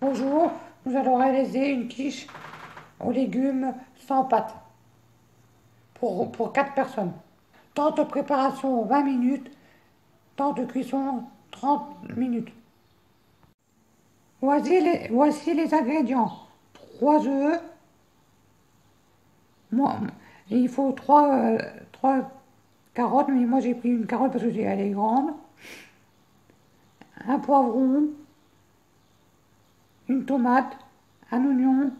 Bonjour, nous allons réaliser une quiche aux légumes sans pâte pour 4 personnes. Temps de préparation 20 minutes, temps de cuisson 30 minutes. Voici les ingrédients. 3 œufs, il faut 3 carottes, mais moi j'ai pris une carotte parce que elle est grande. Un poivron, une tomate, un oignon,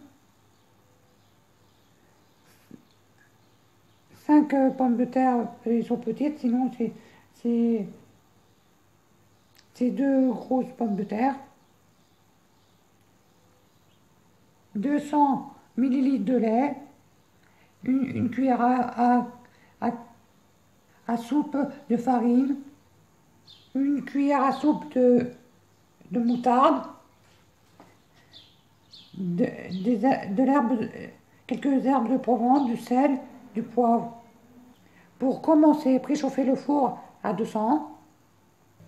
5 pommes de terre, elles sont petites, sinon c'est 2 grosses pommes de terre, 200 millilitres de lait, une cuillère à soupe de farine, une cuillère à soupe de moutarde, de l'herbe, quelques herbes de Provence, du sel, du poivre. Pour commencer, préchauffer le four à 200,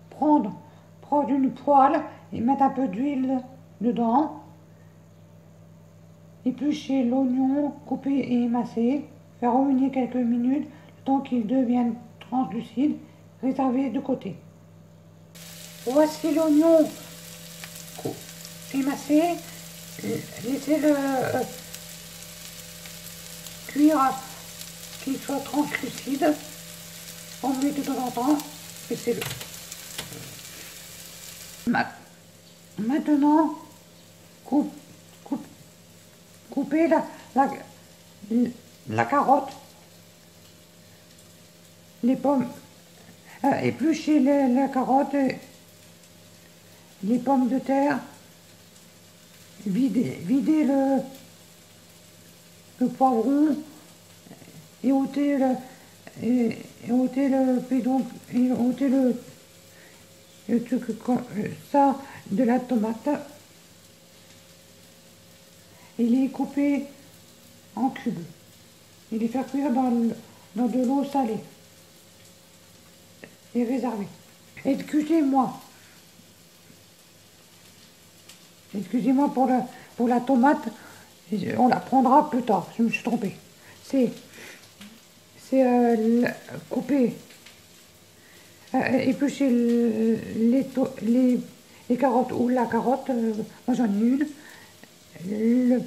prendre une poêle et mettre un peu d'huile dedans, éplucher l'oignon, couper et émincer, faire remuer quelques minutes, le temps qu'il devienne translucide, réserver de côté. Voici l'oignon émincé, laissez-le cuire qu'il soit translucide, on met de temps en temps, laissez-le. Maintenant, coupez la carotte, les pommes, épluchez la carotte, les pommes de terre, videz le poivron, et ôtez le pédon, et ôtez le truc, ça de la tomate, et les couper en cubes et les faire cuire dans de l'eau salée et réserver. Excusez-moi pour la tomate, on la prendra plus tard, je me suis trompée. C'est couper, éplucher les carottes ou la carotte, moi j'en ai une,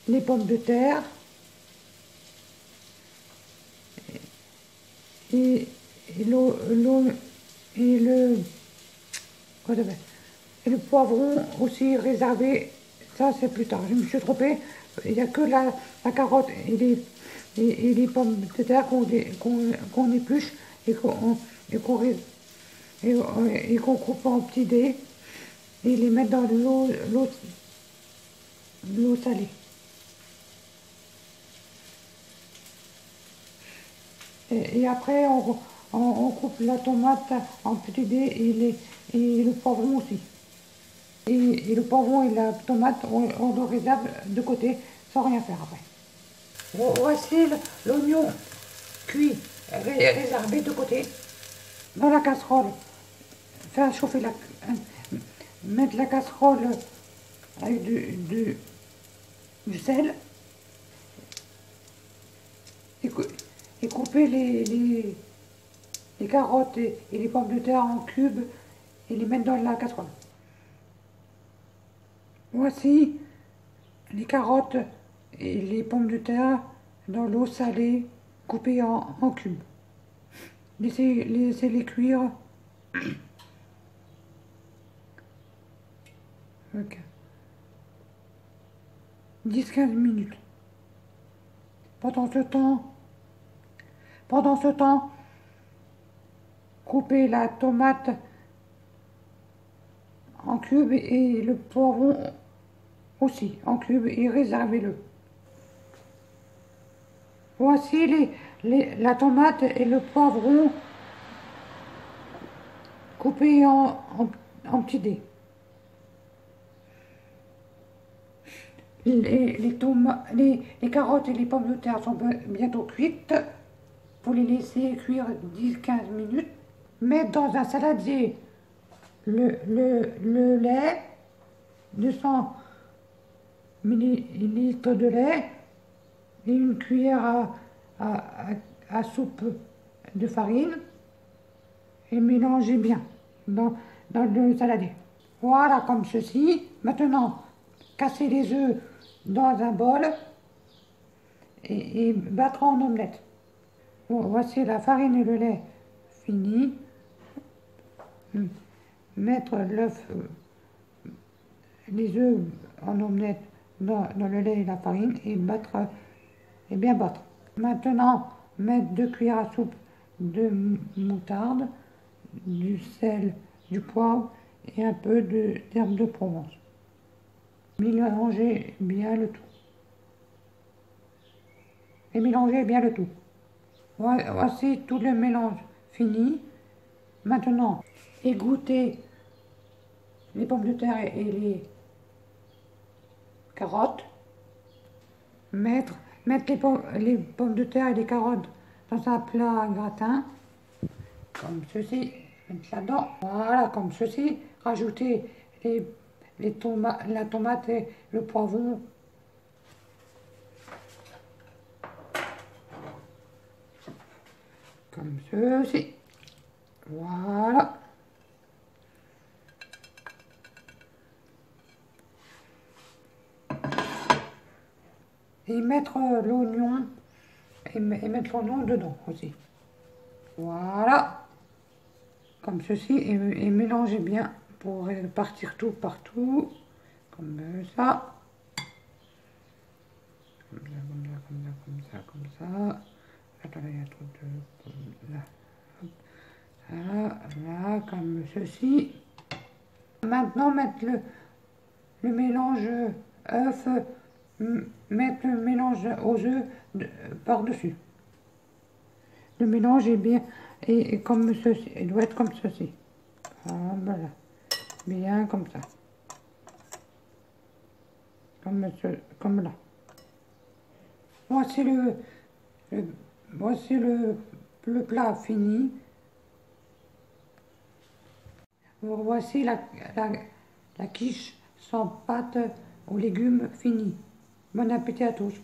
les pommes de terre et le poivron aussi réservé, ça c'est plus tard, je me suis trompée, il n'y a que la carotte et les pommes de terre qu'on épluche et qu'on coupe en petits dés et les mettre dans l'eau salée. Et après, on coupe la tomate en petits dés et le poivron aussi. Et le poivron et la tomate, on le réserve de côté sans rien faire après. Voici l'oignon cuit, réservé de côté. Dans la casserole, faire chauffer mettre la casserole avec du sel et couper les carottes et les pommes de terre en cubes et les mettre dans la casserole. Voici les carottes et les pommes de terre dans l'eau salée coupées en cubes. Laissez-les cuire. Okay. 10-15 minutes. Pendant ce temps, coupez la tomate en cubes et le poivron aussi en cubes et réservez-le. Voici la tomate et le poivron coupés en petits dés. Les carottes et les pommes de terre sont bientôt cuites. Vous les laissez cuire 10-15 minutes. Mettre dans un saladier le lait, 200 millilitres de lait et une cuillère à soupe de farine et mélangez bien dans le saladier. Voilà, comme ceci. Maintenant, cassez les œufs dans un bol et battre en omelette. Bon, voici la farine et le lait fini. Mettre l'œuf, les œufs en omelette dans le lait et la farine et battre et bien battre. Maintenant, mettre 2 cuillères à soupe de moutarde, du sel, du poivre et un peu d'herbe de Provence. Mélangez bien le tout. Et mélangez bien le tout. Voici tout le mélange fini. Maintenant, égouttez les pommes de terre et les carottes. Mettre les pommes de terre et les carottes dans un plat à gratin, comme ceci. Mettre là-dedans, voilà, comme ceci. Rajoutez la tomate et le poivron. Comme ceci. Voilà. Et mettre l'oignon et mettre l'oignon dedans aussi. Voilà. Comme ceci et mélanger bien pour répartir tout partout. Comme ça. Comme ça, comme ça, comme ça, comme ça, comme ça. Attendez, il y a trop de... Là. Là, là, comme ceci. Maintenant, mettre le mélange œuf, mettre le mélange aux œufs par-dessus. Le mélange est bien, et comme ceci, il doit être comme ceci. Voilà, bien comme ça. Comme là. Voici voici le plat fini. Voici la quiche sans pâte aux légumes finie. Bon appétit à tous.